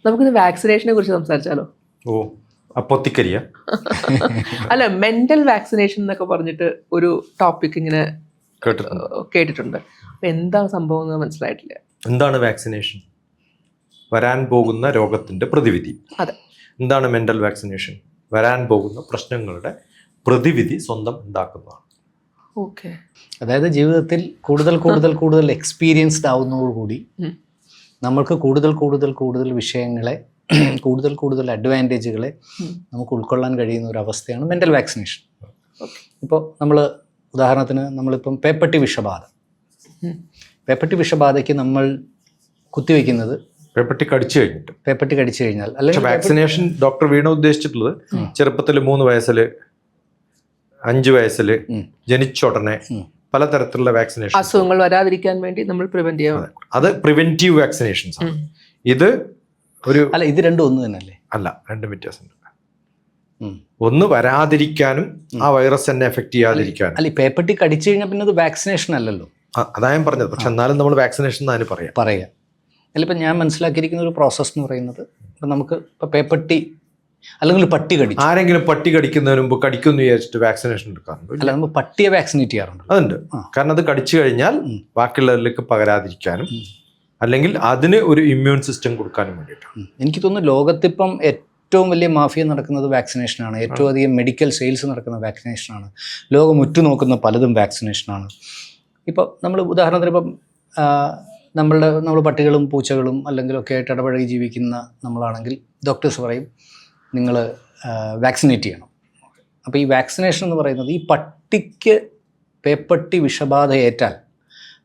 നമുക്കിത് വാക്സിനേഷനെ കുറിച്ച് സംസാരിച്ചാലോ? ഓ, അപ്പൊത്തിക്കരിയ അല്ല, മെന്റൽ വാക്സിനേഷൻ എന്നൊക്കെ പറഞ്ഞിട്ട് ഒരു ടോപ്പിക് ഇങ്ങനെ കേട്ടിട്ടുണ്ട്. അപ്പൊ എന്താ സംഭവം എന്ന് മനസ്സിലായിട്ടില്ല. എന്താണ് വാക്സിനേഷൻ? വരാൻ പോകുന്ന രോഗത്തിന്റെ പ്രതിവിധി. അതെ. എന്താണ് മെന്റൽ വാക്സിനേഷൻ? വരാൻ പോകുന്ന പ്രശ്നങ്ങളുടെ പ്രതിവിധി സ്വന്തം ഉണ്ടാക്കുന്നതാണ്. ഓക്കെ. അതായത് ജീവിതത്തിൽ കൂടുതൽ കൂടുതൽ കൂടുതൽ എക്സ്പീരിയൻസ്ഡ് ആവുന്നതോടുകൂടി നമ്മൾക്ക് കൂടുതൽ കൂടുതൽ കൂടുതൽ വിഷയങ്ങളെ, കൂടുതൽ കൂടുതൽ അഡ്വാൻറ്റേജുകളെ നമുക്ക് ഉൾക്കൊള്ളാൻ കഴിയുന്ന ഒരു അവസ്ഥയാണ് മെൻ്റൽ വാക്സിനേഷൻ. ഇപ്പോൾ നമ്മൾ ഉദാഹരണത്തിന് നമ്മളിപ്പം പേപ്പട്ടി വിഷബാധയ്ക്ക് നമ്മൾ കുത്തിവെക്കുന്നത് പേപ്പട്ടി കടിച്ചു കഴിഞ്ഞാൽ അല്ലെങ്കിൽ വാക്സിനേഷൻ ഡോക്ടർ വീണ ഉദ്ദേശിച്ചിട്ടുള്ളത് ചെറുപ്പത്തിൽ 3 വയസ്സിൽ 5 വയസ്സിൽ ജനിച്ച ഉടനെ പലതരത്തിലുള്ള വാക്സിനേഷൻ, അസുഖങ്ങൾ വരാതിരിക്കാൻ വേണ്ടി നമ്മൾ പ്രിവെന്റ് ചെയ്യാം. അത് പ്രിവെന്റീവ് വാക്സിനേഷൻസ് ആണ്. ഇത് ഇത് രണ്ടും ഒന്ന് തന്നെയല്ലേ? അല്ല, രണ്ടും വ്യത്യാസമുണ്ട്. ഒന്ന് വരാതിരിക്കാനും ആ വൈറസ് തന്നെ എഫക്ട് ചെയ്യാതിരിക്കാനും. അല്ല, പേപ്പട്ടി കടിച്ചു കഴിഞ്ഞാൽ പിന്നെ അത് വാക്സിനേഷൻ അല്ലല്ലോ. അതാ ഞാൻ പറഞ്ഞത്. പക്ഷെ എന്നാലും നമ്മൾ വാക്സിനേഷൻ എന്നാണ് പറയാം. അല്ല, ഇപ്പം ഞാൻ മനസ്സിലാക്കിയിരിക്കുന്ന ഒരു പ്രോസസ്സ് എന്ന് പറയുന്നത്, ഇപ്പം നമുക്ക് ഇപ്പം പേപ്പട്ടി അല്ലെങ്കിൽ പട്ടി കടിച്ചു, ആരെങ്കിലും പട്ടി കടിക്കുന്നതിന് മുമ്പ് കടിക്കുമെന്ന് വിചാരിച്ചിട്ട് വാക്സിനേഷൻ എടുക്കാറുണ്ട്? അല്ല, നമ്മൾ പട്ടിയെ വാക്സിനേറ്റ് ചെയ്യാറുണ്ട്. അതുണ്ട്. കാരണം അത് കടിച്ചു കഴിഞ്ഞാൽ ബാക്കിയുള്ളവരിലേക്ക് പകരാതിരിക്കാനും അല്ലെങ്കിൽ അതിന് ഒരു ഇമ്മ്യൂൺ സിസ്റ്റം കൊടുക്കാനും വേണ്ടിയിട്ടാണ്. എനിക്ക് തോന്നുന്നു ലോകത്തിപ്പം ഏറ്റവും വലിയ മാഫിയ നടക്കുന്നത് വാക്സിനേഷനാണ്. ഏറ്റവും അധികം മെഡിക്കൽ സെയിൽസ് നടക്കുന്ന വാക്സിനേഷനാണ്. ലോകം ഉറ്റുനോക്കുന്ന പലതും വാക്സിനേഷനാണ്. ഇപ്പോൾ നമ്മൾ ഉദാഹരണത്തിന് ഇപ്പം നമ്മൾ പട്ടികളും പൂച്ചകളും അല്ലെങ്കിൽ ഒക്കെ ആയിട്ട് ഇടപഴകി ജീവിക്കുന്ന നമ്മളാണെങ്കിൽ ഡോക്ടേഴ്സ് പറയും നിങ്ങൾ വാക്സിനേറ്റ് ചെയ്യണം. അപ്പോൾ ഈ വാക്സിനേഷൻ എന്ന് പറയുന്നത്, ഈ പട്ടിക്ക് പേപ്പട്ടി വിഷബാധ ഏറ്റാൽ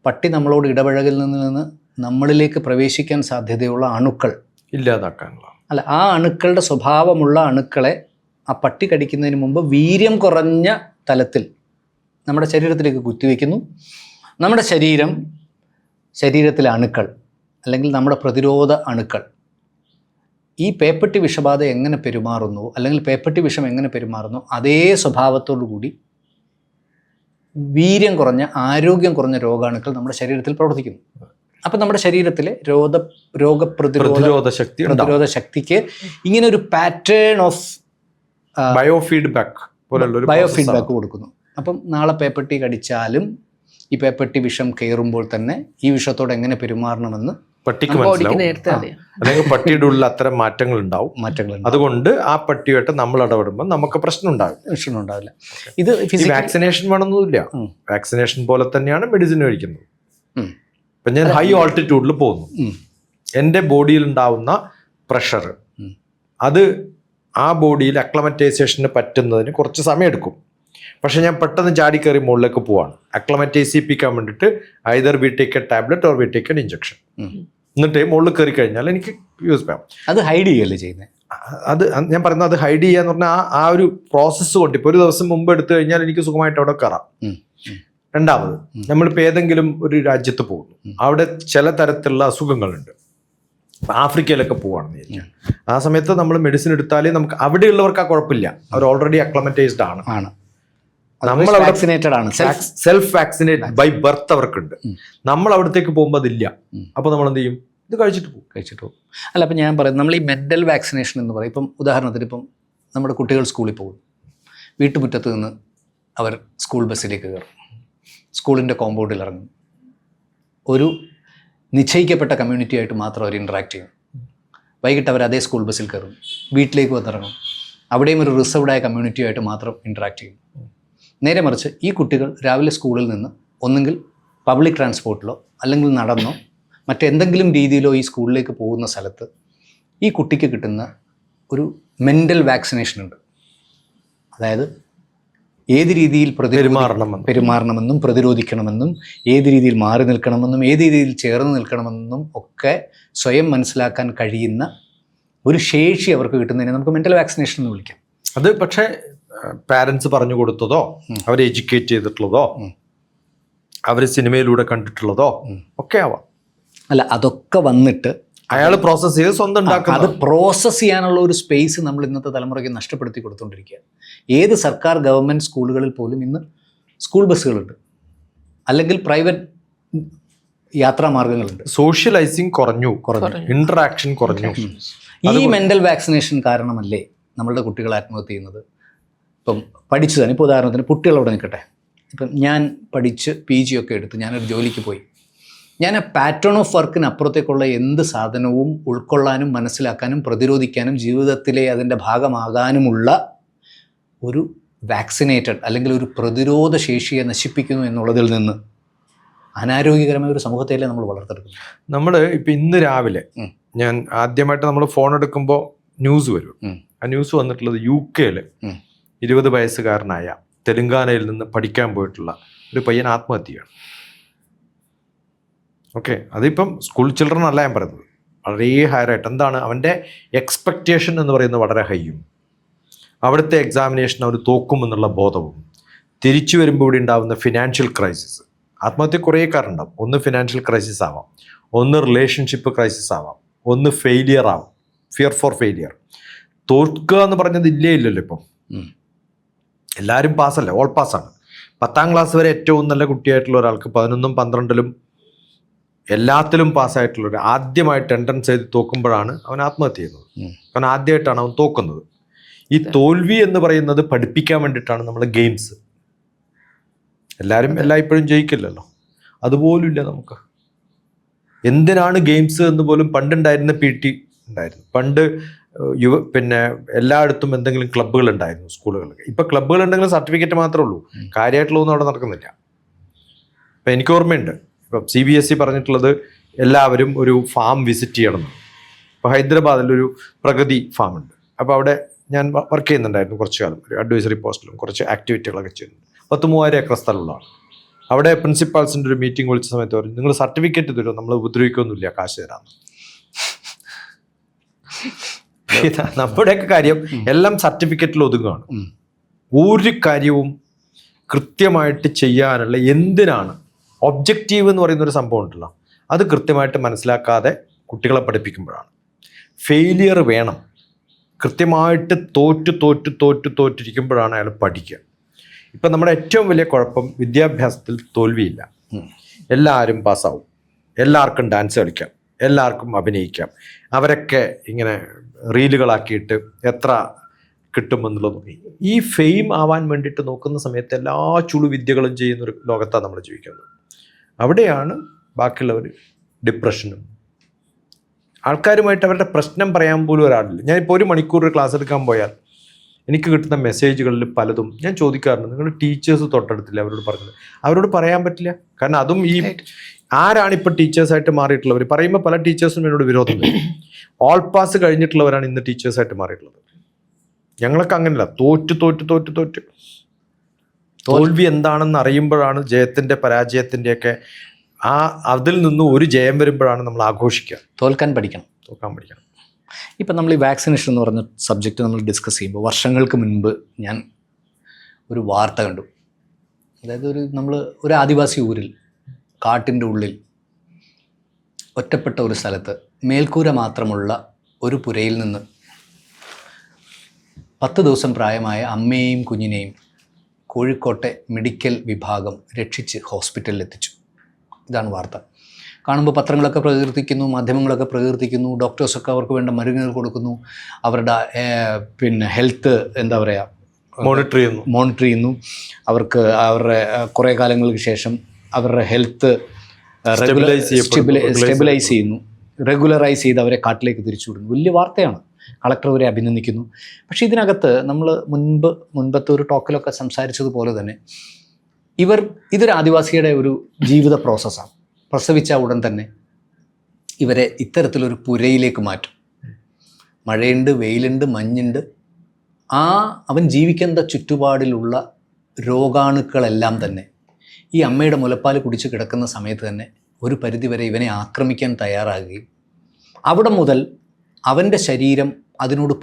പട്ടി നമ്മളോട് ഇടപഴകിൽ നിന്ന് നമ്മളിലേക്ക് പ്രവേശിക്കാൻ സാധ്യതയുള്ള അണുക്കൾ ഇല്ലാതാക്കാനുള്ള, അല്ല, ആ അണുക്കളുടെ സ്വഭാവമുള്ള അണുക്കളെ ആ പട്ടി കടിക്കുന്നതിന് മുമ്പ് വീര്യം കുറഞ്ഞ തലത്തിൽ നമ്മുടെ ശരീരത്തിലേക്ക് കുത്തിവെക്കുന്നു. നമ്മുടെ ശരീരത്തിലെ അണുക്കൾ അല്ലെങ്കിൽ നമ്മുടെ പ്രതിരോധ അണുക്കൾ ഈ പേപ്പട്ടി വിഷബാധ എങ്ങനെ പെരുമാറുന്നു അല്ലെങ്കിൽ പേപ്പട്ടി വിഷം എങ്ങനെ പെരുമാറുന്നു അതേ സ്വഭാവത്തോടു കൂടി വീര്യം കുറഞ്ഞ, ആരോഗ്യം കുറഞ്ഞ രോഗാണുക്കൾ നമ്മുടെ ശരീരത്തിൽ പ്രവർത്തിക്കുന്നു. അപ്പം നമ്മുടെ ശരീരത്തിലെ രോഗപ്രതിരോധ ശക്തിക്ക് ഇങ്ങനെ ഒരു പാറ്റേൺ ഓഫ് ബയോഫീഡ്ബാക്ക് കൊടുക്കുന്നു. അപ്പം നാളെ പേപ്പട്ടി കടിച്ചാലും ഈ പേപ്പട്ടി വിഷം കയറുമ്പോൾ തന്നെ ഈ വിഷത്തോട് എങ്ങനെ പെരുമാറണമെന്ന് പട്ടിക്ക് മനസ്സിലാവും. അല്ലെങ്കിൽ പട്ടിയുടെ ഉള്ളിൽ അത്തരം മാറ്റങ്ങൾ ഉണ്ടാവും. അതുകൊണ്ട് ആ പട്ടിയായിട്ട് നമ്മൾ ഇടപെടുമ്പോൾ നമുക്ക് പ്രശ്നം ഉണ്ടാവില്ല. ഇത് വാക്സിനേഷൻ വേണമെന്നില്ല. വാക്സിനേഷൻ പോലെ തന്നെയാണ് മെഡിസിൻ കഴിക്കുന്നത്. ഇപ്പം ഞാൻ ഹൈ ഓൾട്ടിറ്റ്യൂഡിൽ പോകുന്നു, എൻ്റെ ബോഡിയിൽ ഉണ്ടാവുന്ന പ്രഷർ അത് ആ ബോഡിയിൽ അക്ലമറ്റൈസേഷന് പറ്റുന്നതിന് കുറച്ച് സമയം എടുക്കും. പക്ഷെ ഞാൻ പെട്ടെന്ന് ചാടിക്കയറി മുകളിലേക്ക് പോവാണ്. അക്ലമറ്റൈസ് ചെയ്യിപ്പിക്കാൻ വേണ്ടിയിട്ട് either we take A tablet or we take N injection. എന്നിട്ട് മുകളിൽ കയറി കഴിഞ്ഞാൽ എനിക്ക് യൂസ് ചെയ്യാം. അത് ഹൈഡ് ചെയ്യല്ലേ ചെയ്യുന്നത്? അത് ഞാൻ പറയുന്നത്, അത് ഹൈഡ് ചെയ്യാന്ന് പറഞ്ഞാൽ ആ ഒരു പ്രോസസ്സ് കൊണ്ട് ഇപ്പോൾ ഒരു ദിവസം മുമ്പ് എടുത്തു കഴിഞ്ഞാൽ എനിക്ക് സുഖമായിട്ട് അവിടെ കയറാം. രണ്ടാമത്, നമ്മളിപ്പോൾ ഏതെങ്കിലും ഒരു രാജ്യത്ത് പോകുന്നു, അവിടെ ചില തരത്തിലുള്ള അസുഖങ്ങളുണ്ട്. ആഫ്രിക്കയിലൊക്കെ പോവാണെന്ന് വിചാരിക്കാം. ആ സമയത്ത് നമ്മൾ മെഡിസിൻ എടുത്താലേ നമുക്ക് അവിടെയുള്ളവർക്ക് ആ കുഴപ്പമില്ല, അവർ ഓൾറെഡി അക്ലമറ്റൈസ്ഡ് ആണ്. നമ്മൾ സെൽഫ് വാക്സിനേറ്റ് ബൈ ബർത്ത് അവർക്കുണ്ട്. നമ്മൾ അവിടത്തേക്ക് പോകുമ്പോൾ അതില്ല. അപ്പോൾ നമ്മൾ എന്ത് ചെയ്യും? ഇത് കഴിച്ചിട്ട് പോകും. അല്ല, അപ്പം ഞാൻ പറയുന്നത്, നമ്മൾ ഈ മെൻ്റൽ വാക്സിനേഷൻ എന്ന് പറയും. ഇപ്പം ഉദാഹരണത്തിന് ഇപ്പം നമ്മുടെ കുട്ടികൾ സ്കൂളിൽ പോകും, വീട്ടുമുറ്റത്ത് നിന്ന് അവർ സ്കൂൾ ബസ്സിലേക്ക് കയറും, സ്കൂളിൻ്റെ കോമ്പൗണ്ടിൽ ഇറങ്ങും, ഒരു നിശ്ചയിക്കപ്പെട്ട കമ്മ്യൂണിറ്റിയായിട്ട് മാത്രം അവർ ഇൻട്രാക്ട് ചെയ്യും. വൈകിട്ട് അവർ അതേ സ്കൂൾ ബസ്സിൽ കയറും, വീട്ടിലേക്ക് വന്നിറങ്ങും, അവിടെയും ഒരു റിസർവ്ഡായ കമ്മ്യൂണിറ്റിയായിട്ട് മാത്രം ഇൻട്രാക്ട് ചെയ്യും. നേരെ മറിച്ച് ഈ കുട്ടികൾ രാവിലെ സ്കൂളിൽ നിന്ന് ഒന്നുകിൽ പബ്ലിക് ട്രാൻസ്പോർട്ടിലോ അല്ലെങ്കിൽ നടന്നോ മറ്റെന്തെങ്കിലും രീതിയിലോ ഈ സ്കൂളിലേക്ക് പോകുന്ന സ്ഥലത്ത് ഈ കുട്ടിക്ക് കിട്ടുന്ന ഒരു മെൻ്റൽ വാക്സിനേഷൻ ഉണ്ട്. അതായത് ഏത് രീതിയിൽ പെരുമാറണമെന്നും പ്രതിരോധിക്കണമെന്നും ഏത് രീതിയിൽ മാറി നിൽക്കണമെന്നും ഏത് രീതിയിൽ ചേർന്ന് നിൽക്കണമെന്നും ഒക്കെ സ്വയം മനസ്സിലാക്കാൻ കഴിയുന്ന ഒരു ശേഷി അവർക്ക് കിട്ടുന്നതിനെ നമുക്ക് മെൻ്റൽ വാക്സിനേഷൻ എന്ന് വിളിക്കാം. അത് പക്ഷേ പാരൻസ് പറഞ്ഞു കൊടുത്തതോ അവരെ എഡ്യൂക്കേറ്റ് ചെയ്തിട്ടുള്ളതോ അവർ സിനിമയിലൂടെ കണ്ടിട്ടുള്ളതോ ഒക്കെ ആവാം. അല്ല, അതൊക്കെ വന്നിട്ട് അയാൾ പ്രോസസ്സ് ചെയ്ത് സ്വന്തം ഉണ്ടാക്കുക. അത് പ്രോസസ്സ് ചെയ്യാനുള്ള ഒരു സ്പേസ് നമ്മൾ ഇന്നത്തെ തലമുറയ്ക്ക് നഷ്ടപ്പെടുത്തി കൊടുത്തുകൊണ്ടിരിക്കുക. ഏത് സർക്കാർ ഗവൺമെൻറ് സ്കൂളുകളിൽ പോലും ഇന്ന് സ്കൂൾ ബസ്സുകളുണ്ട്, അല്ലെങ്കിൽ പ്രൈവറ്റ് യാത്രാമാർഗങ്ങളുണ്ട്. സോഷ്യലൈസിങ് കുറഞ്ഞു, ഇന്ററാക്ഷൻ കുറഞ്ഞു. ഈ മെൻ്റൽ വാക്സിനേഷൻ കാരണമല്ലേ നമ്മളുടെ കുട്ടികൾ ആത്മഹത്യ ചെയ്യുന്നത്? ഇപ്പം പഠിച്ചതാണ്, ഇപ്പോൾ ഉദാഹരണത്തിന് കുട്ടികളവിടെ നിൽക്കട്ടെ, ഇപ്പം ഞാൻ പഠിച്ച് PG ഒക്കെ എടുത്ത് ഞാനൊരു ജോലിക്ക് പോയി, ഞാൻ ആ പാറ്റേൺ ഓഫ് വർക്കിന് അപ്പുറത്തേക്കുള്ള എന്ത് സാധനവും ഉൾക്കൊള്ളാനും മനസ്സിലാക്കാനും പ്രതിരോധിക്കാനും ജീവിതത്തിലെ അതിൻ്റെ ഭാഗമാകാനുമുള്ള ഒരു വാക്സിനേറ്റഡ് അല്ലെങ്കിൽ ഒരു പ്രതിരോധ ശേഷിയെ നശിപ്പിക്കുന്നു എന്നുള്ളതിൽ നിന്ന് അനാരോഗ്യകരമായ ഒരു സമൂഹത്തെയല്ലേ നമ്മൾ വളർത്തെടുക്കുന്നത്. നമ്മൾ ഇപ്പം ഇന്ന് രാവിലെ ഞാൻ ആദ്യമായിട്ട് നമ്മൾ ഫോൺ എടുക്കുമ്പോൾ ന്യൂസ് വരും. ആ ന്യൂസ് വന്നിട്ടുള്ളത് UK 20 വയസ്സുകാരനായ തെലുങ്കാനയിൽ നിന്ന് പഠിക്കാൻ പോയിട്ടുള്ള ഒരു പയ്യൻ ആത്മഹത്യയാണ്. ഓക്കെ, അതിപ്പം സ്കൂൾ ചിൽഡ്രൻ അല്ല ഞാൻ പറയുന്നത്, വളരെ ഹയറായിട്ട്. എന്താണ് അവൻ്റെ എക്സ്പെക്റ്റേഷൻ എന്ന് പറയുന്നത് വളരെ ഹൈയും, അവിടുത്തെ എക്സാമിനേഷൻ അവർ തോക്കുമെന്നുള്ള ബോധവും, തിരിച്ചു വരുമ്പോൾ ഇവിടെ ഉണ്ടാകുന്ന ഫിനാൻഷ്യൽ ക്രൈസിസ്. ആത്മഹത്യ കുറേ കാരണമുണ്ടാവും. ഒന്ന് ഫിനാൻഷ്യൽ ക്രൈസിസ് ആവാം, ഒന്ന് റിലേഷൻഷിപ്പ് ക്രൈസിസ് ആവാം, ഒന്ന് ഫെയിലിയർ ആവാം, ഫിയർ ഫോർ ഫെയിലിയർ. തോൽക്കുക എന്ന് പറഞ്ഞത് ഇല്ലല്ലോ ഇപ്പം. എല്ലാവരും പാസ്സല്ല, ഓൾ പാസ്സാണ്. 10ാം ക്ലാസ് വരെ ഏറ്റവും നല്ല കുട്ടിയായിട്ടുള്ള ഒരാൾക്ക് 11ഉം 12ലും എല്ലാത്തിലും പാസ്സായിട്ടുള്ളവർ ആദ്യമായിട്ട് എൻട്രൻസ് ചെയ്ത് തോക്കുമ്പോഴാണ് അവൻ ആത്മഹത്യ ചെയ്യുന്നത്. കാരണം ആദ്യമായിട്ടാണ് അവൻ തോക്കുന്നത്. ഈ തോൽവി എന്ന് പറയുന്നത് പഠിപ്പിക്കാൻ വേണ്ടിയിട്ടാണ് നമ്മൾ ഗെയിംസ്. എല്ലാവരും എല്ലായ്പ്പോഴും ജയിക്കില്ലല്ലോ, അതുപോലുമില്ല നമുക്ക്. എന്തിനാണ് ഗെയിംസ് എന്ന് പോലും പണ്ടുണ്ടായിരുന്ന PT ഉണ്ടായിരുന്നു. പണ്ട് പിന്നെ എല്ലായിടത്തും എന്തെങ്കിലും ക്ലബ്ബുകൾ ഉണ്ടായിരുന്നു സ്കൂളുകളിൽ. ഇപ്പം ക്ലബ്ബുകൾ ഉണ്ടെങ്കിലും സർട്ടിഫിക്കറ്റ് മാത്രമേ ഉള്ളൂ, കാര്യമായിട്ടുള്ളതൊന്നും അവിടെ നടക്കുന്നില്ല. ഇപ്പം എനിക്ക് ഓർമ്മയുണ്ട്, ഇപ്പം CBSE പറഞ്ഞിട്ടുള്ളത് എല്ലാവരും ഒരു ഫാം വിസിറ്റ് ചെയ്യണം. ഇപ്പോൾ ഹൈദരാബാദിലൊരു പ്രഗതി ഫാം ഉണ്ട്. അപ്പോൾ അവിടെ ഞാൻ വർക്ക് ചെയ്യുന്നുണ്ടായിരുന്നു കുറച്ചു കാലം, ഒരു അഡ്വൈസറി പോസ്റ്റിലും കുറച്ച് ആക്ടിവിറ്റികളൊക്കെ ചെയ്യുന്നു. 10,000 ഏക്കർ സ്ഥലമുള്ളതാണ്. അവിടെ പ്രിൻസിപ്പാൾസിൻ്റെ ഒരു മീറ്റിംഗ് വിളിച്ച സമയത്ത് പറഞ്ഞു, നിങ്ങൾ സർട്ടിഫിക്കറ്റ് തരുമോ, നമ്മൾ ഉപദ്രവിക്കൊന്നുമില്ല, കാശ് തരാമെന്ന്. നമ്മുടെയൊക്കെ കാര്യം എല്ലാം സർട്ടിഫിക്കറ്റിൽ ഒതുങ്ങുകയാണ്. ഒരു കാര്യവും കൃത്യമായിട്ട് ചെയ്യാനുള്ള എന്തിനാണ് ഒബ്ജക്റ്റീവ് എന്ന് പറയുന്നൊരു സംഭവം ഉണ്ടല്ലോ, അത് കൃത്യമായിട്ട് മനസ്സിലാക്കാതെ കുട്ടികളെ പഠിപ്പിക്കുമ്പോഴാണ്. ഫെയിലിയർ വേണം, കൃത്യമായിട്ട് തോറ്റിരിക്കുമ്പോഴാണ് അയാൾ പഠിക്കുക. ഇപ്പം നമ്മുടെ ഏറ്റവും വലിയ കുഴപ്പം വിദ്യാഭ്യാസത്തിൽ തോൽവിയില്ല. എല്ലാവരും പാസ്സാവും, എല്ലാവർക്കും ഡാൻസ് കളിക്കാം, എല്ലാവർക്കും അഭിനയിക്കാം. അവരൊക്കെ ഇങ്ങനെ റീലുകളാക്കിയിട്ട് എത്ര കിട്ടുമെന്നുള്ളത്. ഈ ഫെയിം ആവാൻ വേണ്ടിയിട്ട് നോക്കുന്ന സമയത്ത് എല്ലാ ചുളുവിദ്യകളും ചെയ്യുന്നൊരു ലോകത്താണ് നമ്മൾ ജീവിക്കുന്നത്. അവിടെയാണ് ബാക്കിയുള്ളവർ ഡിപ്രഷനും, ആൾക്കാരുമായിട്ട് അവരുടെ പ്രശ്നം പറയാൻ പോലും ഒരാളില്ല. ഞാനിപ്പോൾ 1 മണിക്കൂർ ക്ലാസ് എടുക്കാൻ പോയാൽ എനിക്ക് കിട്ടുന്ന മെസ്സേജുകളിൽ പലതും ഞാൻ ചോദിക്കാറുണ്ട്, നിങ്ങൾ ടീച്ചേഴ്സ് തൊട്ടടുത്തില്ല അവരോട് പറഞ്ഞത്. അവരോട് പറയാൻ പറ്റില്ല, കാരണം അതും ഈ ആരാണിപ്പോൾ ടീച്ചേഴ്സായിട്ട് മാറിയിട്ടുള്ളവർ പറയുമ്പോൾ പല ടീച്ചേഴ്സും എന്നോട് വിരോധം വരും. ഓൾ പാസ് കഴിഞ്ഞിട്ടുള്ളവരാണ് ഇന്ന് ടീച്ചേഴ്സായിട്ട് മാറിയിട്ടുള്ളത്. ഞങ്ങളൊക്കെ അങ്ങനെയല്ല, തോറ്റ് തോൽവി എന്താണെന്ന് അറിയുമ്പോഴാണ് ജയത്തിൻ്റെ പരാജയത്തിൻ്റെയൊക്കെ അതിൽ നിന്ന് ഒരു ജയം വരുമ്പോഴാണ് നമ്മൾ ആഘോഷിക്കുക. തോൽക്കാൻ പഠിക്കണം. ഇപ്പം നമ്മൾ ഈ വാക്സിനേഷൻ എന്ന് പറഞ്ഞ സബ്ജക്റ്റ് നമ്മൾ ഡിസ്കസ് ചെയ്യുമ്പോൾ വർഷങ്ങൾക്ക് മുൻപ് ഞാൻ ഒരു വാർത്ത കണ്ടു. അതായത് നമ്മൾ ഒരു ആദിവാസി ഊരിൽ കാട്ടിൻ്റെ ഉള്ളിൽ ഒറ്റപ്പെട്ട ഒരു സ്ഥലത്ത് മേൽക്കൂര മാത്രമുള്ള ഒരു പുരയിൽ നിന്ന് 10 ദിവസം പ്രായമായ അമ്മയെയും കുഞ്ഞിനെയും കോഴിക്കോട്ടെ മെഡിക്കൽ വിഭാഗം രക്ഷിച്ച് ഹോസ്പിറ്റലിൽ എത്തിച്ചു. ഇതാണ് വാർത്ത. കാണുമ്പോൾ പത്രങ്ങളൊക്കെ പ്രകീർത്തിക്കുന്നു, മാധ്യമങ്ങളൊക്കെ പ്രകീർത്തിക്കുന്നു, ഡോക്ടേഴ്സൊക്കെ അവർക്ക് വേണ്ട മരുന്നുകൾ കൊടുക്കുന്നു, അവരുടെ ഹെൽത്ത് മോണിറ്റർ ചെയ്യുന്നു. അവർക്ക് അവരുടെ കുറേ കാലങ്ങൾക്ക് ശേഷം അവരുടെ ഹെൽത്ത് സ്റ്റെബിലൈസ് ചെയ്യുന്നു, റെഗുലറൈസ് ചെയ്ത് അവരെ കാട്ടിലേക്ക് തിരിച്ചുവിടുന്നു. വലിയ വാർത്തയാണ്. കളക്ടർ അവരെ അഭിനന്ദിക്കുന്നു. പക്ഷേ ഇതിനകത്ത് നമ്മൾ മുൻപത്തെ ഒരു ടോക്കിലൊക്കെ സംസാരിച്ചതുപോലെ തന്നെ ഇതൊരു ആദിവാസിയുടെ ഒരു ജീവിത പ്രോസസ്സാണ്. പ്രസവിച്ച ഉടൻ തന്നെ ഇവരെ ഇത്തരത്തിലൊരു പുരയിലേക്ക് മാറ്റും. മഴയുണ്ട്, വെയിലുണ്ട്, മഞ്ഞുണ്ട്. അവൻ ജീവിക്കുന്ന ചുറ്റുപാടിലുള്ള രോഗാണുക്കളെല്ലാം തന്നെ ഈ അമ്മയുടെ മുലപ്പാൽ കുടിച്ച് കിടക്കുന്ന സമയത്ത് തന്നെ ഒരു പരിധിവരെ ഇവനെ ആക്രമിക്കാൻ തയ്യാറാകുകയും അവിടെ മുതൽ അവൻ്റെ ശരീരം അതിനോട്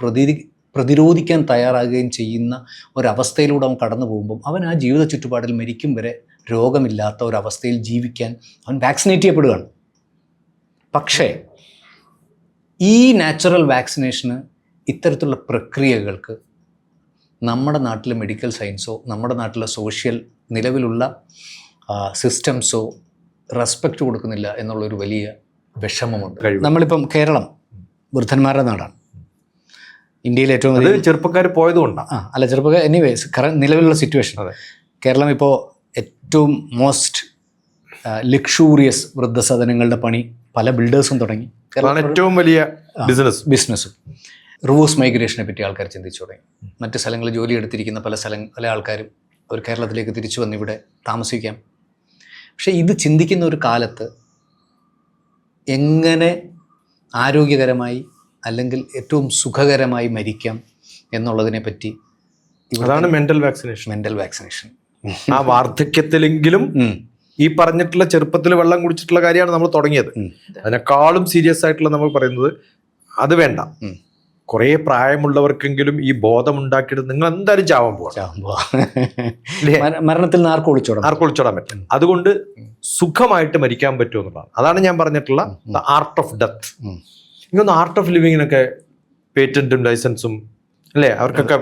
പ്രതിരോധിക്കാൻ തയ്യാറാകുകയും ചെയ്യുന്ന ഒരവസ്ഥയിലൂടെ അവൻ കടന്നു പോകുമ്പം അവൻ ആ ജീവിത ചുറ്റുപാടിൽ മരിക്കും വരെ രോഗമില്ലാത്ത ഒരവസ്ഥയിൽ ജീവിക്കാൻ അവൻ വാക്സിനേറ്റ് ചെയ്യപ്പെടുകയാണ്. പക്ഷേ ഈ നാച്ചുറൽ വാക്സിനേഷന് ഇത്തരത്തിലുള്ള പ്രക്രിയകൾക്ക് നമ്മുടെ നാട്ടിലെ മെഡിക്കൽ സയൻസോ നമ്മുടെ നാട്ടിലെ സോഷ്യൽ നിലവിലുള്ള സിസ്റ്റംസോ റെസ്പെക്റ്റ് കൊടുക്കുന്നില്ല എന്നുള്ളൊരു വലിയ വിഷമമുണ്ട്. നമ്മളിപ്പം കേരളം വൃദ്ധന്മാരുടെ നാടാണ്. ഇന്ത്യയിൽ ഏറ്റവും അത് ചെറുപ്പക്കാർ പോയതുകൊണ്ടാണ്. അല്ല ചെറുപ്പക്കാർ എനിവേസ് നിലവിലുള്ള സിറ്റുവേഷൻ കേരളം ഇപ്പോൾ ഏറ്റവും മോസ്റ്റ് ലക്ഷൂറിയസ് വൃദ്ധസദനങ്ങളുടെ പണി പല ബിൽഡേഴ്സും തുടങ്ങി. അതാണ് ഏറ്റവും വലിയ ബിസിനസ്സും. റിവേഴ്സ് മൈഗ്രേഷനെ പറ്റി ആൾക്കാർ ചിന്തിച്ചു തുടങ്ങി. മറ്റ് സ്ഥലങ്ങളിൽ ജോലി എടുത്തിരിക്കുന്ന പല ആൾക്കാരും അവർ കേരളത്തിലേക്ക് തിരിച്ചു വന്ന് ഇവിടെ താമസിക്കാം. പക്ഷേ ഇത് ചിന്തിക്കുന്ന ഒരു കാലത്ത് എങ്ങനെ ആരോഗ്യകരമായി അല്ലെങ്കിൽ ഏറ്റവും സുഖകരമായി മരിക്കാം എന്നുള്ളതിനെ പറ്റി അതാണ് മെന്റൽ വാക്സിനേഷൻ. ആ വാർദ്ധക്യത്തിലെങ്കിലും ഈ പറഞ്ഞിട്ടുള്ള ചെറുപ്പത്തിൽ വെള്ളം കുടിച്ചിട്ടുള്ള കാര്യമാണ് നമ്മൾ തുടങ്ങിയത്. അതിനേക്കാളും സീരിയസ് ആയിട്ടുള്ള നമ്മൾ പറയുന്നത് അത് വേണ്ട. കുറേ പ്രായമുള്ളവർക്കെങ്കിലും ഈ ബോധം ഉണ്ടാക്കിയിട്ട് നിങ്ങൾ എന്തായാലും ചാവാൻ പോവാം. മരണത്തിൽ ആർക്കും ഒളിച്ചോടാൻ പറ്റും. അതുകൊണ്ട് സുഖമായിട്ട് മരിക്കാൻ പറ്റും എന്നുള്ളതാണ്. അതാണ് ഞാൻ പറഞ്ഞിട്ടുള്ള ദ ആർട്ട് ഓഫ് ഡെത്ത്. ഇങ്ങൊന്ന് ആർട്ട് ഓഫ് ലിവിങ്ങിനൊക്കെ പേറ്റന്റും ലൈസൻസും അല്ലേ, അവർക്കൊക്കെ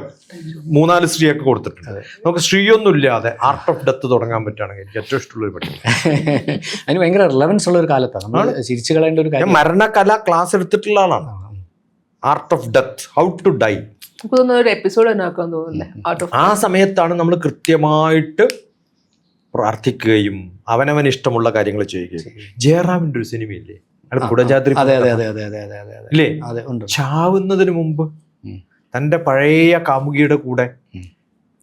3-4 സ്ത്രീയൊക്കെ കൊടുത്തിട്ടുണ്ട്. നമുക്ക് സ്ത്രീയൊന്നും ഇല്ലാതെ ആർട്ട് ഓഫ് ഡെത്ത് തുടങ്ങാൻ പറ്റുകയാണെങ്കിൽ എനിക്ക് ഏറ്റവും ഇഷ്ടമുള്ള ഒരു പറ്റി. അതിന് ഭയങ്കര റിലവൻസ് ഉള്ള ഒരു കാലത്താണ് നമ്മൾ ചിരിച്ചു കളയേണ്ട ഒരു കാര്യം. മരണകല ക്ലാസ് എടുത്തിട്ടുള്ള ആളാണ്. Art of death, how to die. ഒരു എപ്പിസോഡ് തന്നെ ആക്കാൻ തോന്നുന്നില്ലേ? ആ സമയത്താണ് നമ്മൾ കൃത്യമായിട്ട് പ്രാർത്ഥിക്കുകയും അവനവൻ ഇഷ്ടമുള്ള കാര്യങ്ങൾ ചെയ്യുകയും. ജയറാമിന്റെ ഒരു സിനിമയില്ലേ, കുടജാദ്രി ഇല്ലേ, ചാവുന്നതിന് മുമ്പ് തന്റെ പഴയ കാമുകിയുടെ കൂടെ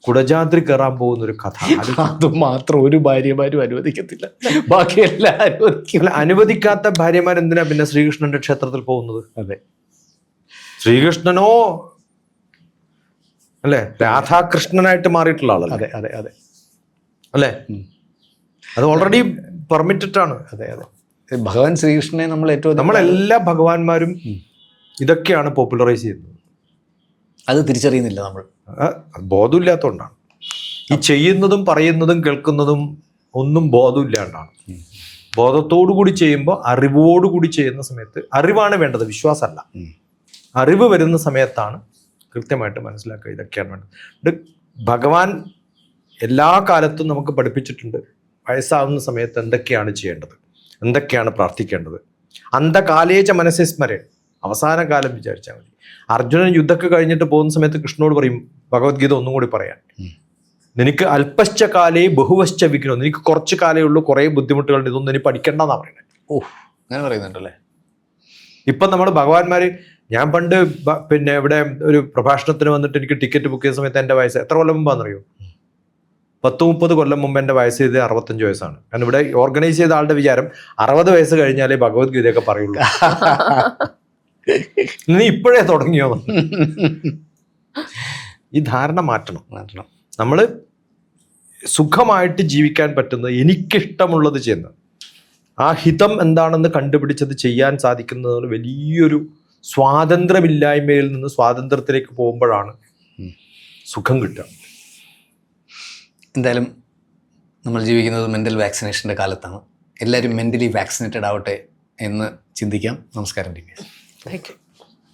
കുടജാദ്രി കയറാൻ പോകുന്ന ഒരു കഥ. അത് മാത്രം ഒരു ഭാര്യമാരും അനുവദിക്കത്തില്ല, ബാക്കിയെല്ലാം അനുവദിക്കാത്ത ഭാര്യമാർ എന്തിനാ പിന്നെ ശ്രീകൃഷ്ണന്റെ ക്ഷേത്രത്തിൽ പോകുന്നത്? അതെ, ശ്രീകൃഷ്ണനോ അല്ലെ രാധാകൃഷ്ണനായിട്ട് മാറിയിട്ടുള്ള ആളല്ലേ? അതെ അതെ അതെ അല്ലേ? അത് ഓൾറെഡി പെർമിറ്റഡ് ആണ്. അതെ അതെ, ഭഗവാൻ ശ്രീകൃഷ്ണനെ നമ്മളെല്ലാ ഭഗവാന്മാരും ഇതൊക്കെയാണ് പോപ്പുലറൈസ് ചെയ്യുന്നത്. അത് തിരിച്ചറിയുന്നില്ല നമ്മൾ, ബോധമില്ലാത്തതുകൊണ്ടാണ്. ഈ ചെയ്യുന്നതും പറയുന്നതും കേൾക്കുന്നതും ഒന്നും ബോധമില്ലാണ്ടാണ്. ബോധത്തോടുകൂടി ചെയ്യുമ്പോൾ, അറിവോടുകൂടി ചെയ്യുന്ന സമയത്ത്, അറിവാണ് വേണ്ടത്, വിശ്വാസമല്ല. അറിവ് വരുന്ന സമയത്താണ് കൃത്യമായിട്ട് മനസ്സിലാക്കുക ഇതൊക്കെയാണ് വേണ്ടത്. ഭഗവാൻ എല്ലാ കാലത്തും നമുക്ക് പഠിപ്പിച്ചിട്ടുണ്ട്. വയസ്സാവുന്ന സമയത്ത് എന്തൊക്കെയാണ് ചെയ്യേണ്ടത്, എന്തൊക്കെയാണ് പ്രാർത്ഥിക്കേണ്ടത്. അന്ധകാലേച മനസ്സേ സ്മരേ, അവസാന കാലം വിചാരിച്ചാൽ മതി. അർജുനൻ യുദ്ധമൊക്കെ കഴിഞ്ഞിട്ട് പോകുന്ന സമയത്ത് കൃഷ്ണനോട് പറയും, ഭഗവത്ഗീത ഒന്നും കൂടി പറയാൻ, നിനക്ക് അല്പശ്ച കാലേ ബഹുവശ്ച വിഘ്നോ, നിനക്ക് കുറച്ച് കാലേ ഉള്ളൂ, കുറേ ബുദ്ധിമുട്ടുകളുണ്ട്, ഇതൊന്നും ഇനി പഠിക്കണ്ടെന്നാ പറയുന്നത്. അങ്ങനെ പറയുന്നുണ്ടല്ലേ. ഇപ്പം നമ്മൾ ഭഗവാന്മാര്, ഞാൻ പണ്ട് പിന്നെ ഇവിടെ ഒരു പ്രഭാഷണത്തിന് വന്നിട്ട് എനിക്ക് ടിക്കറ്റ് ബുക്ക് ചെയ്ത സമയത്ത് എൻ്റെ വയസ്സ് എത്ര കൊല്ലം മുമ്പാണെന്നറിയോ? 10-30 കൊല്ലം മുമ്പ് എൻ്റെ വയസ്സ് ചെയ്ത് 65 വയസ്സാണ്. കാരണം ഇവിടെ ഓർഗനൈസ് ചെയ്ത ആളുടെ വിചാരം 60 വയസ്സ് കഴിഞ്ഞാലേ ഭഗവത്ഗീതയൊക്കെ പറയുള്ളൂ. നീ ഇപ്പോഴേ തുടങ്ങിയോ? ഈ ധാരണ മാറ്റണം. നമ്മൾ സുഖമായിട്ട് ജീവിക്കാൻ പറ്റുന്നത്, എനിക്കിഷ്ടമുള്ളത് ചെയ്യുന്നത്, ആ ഹിതം എന്താണെന്ന് കണ്ടുപിടിച്ചത് ചെയ്യാൻ സാധിക്കുന്നത് വലിയൊരു സ്വാതന്ത്ര്യമില്ലായ്മയിൽ നിന്ന് സ്വാതന്ത്ര്യത്തിലേക്ക് പോകുമ്പോഴാണ് സുഖം കിട്ടുക. എന്തായാലും നമ്മൾ ജീവിക്കുന്നത് മെൻ്റൽ വാക്സിനേഷൻ്റെ കാലത്താണ്. എല്ലാവരും മെൻ്റലി വാക്സിനേറ്റഡ് ആവട്ടെ എന്ന് ചിന്തിക്കാം. നമസ്കാരം. Thank you.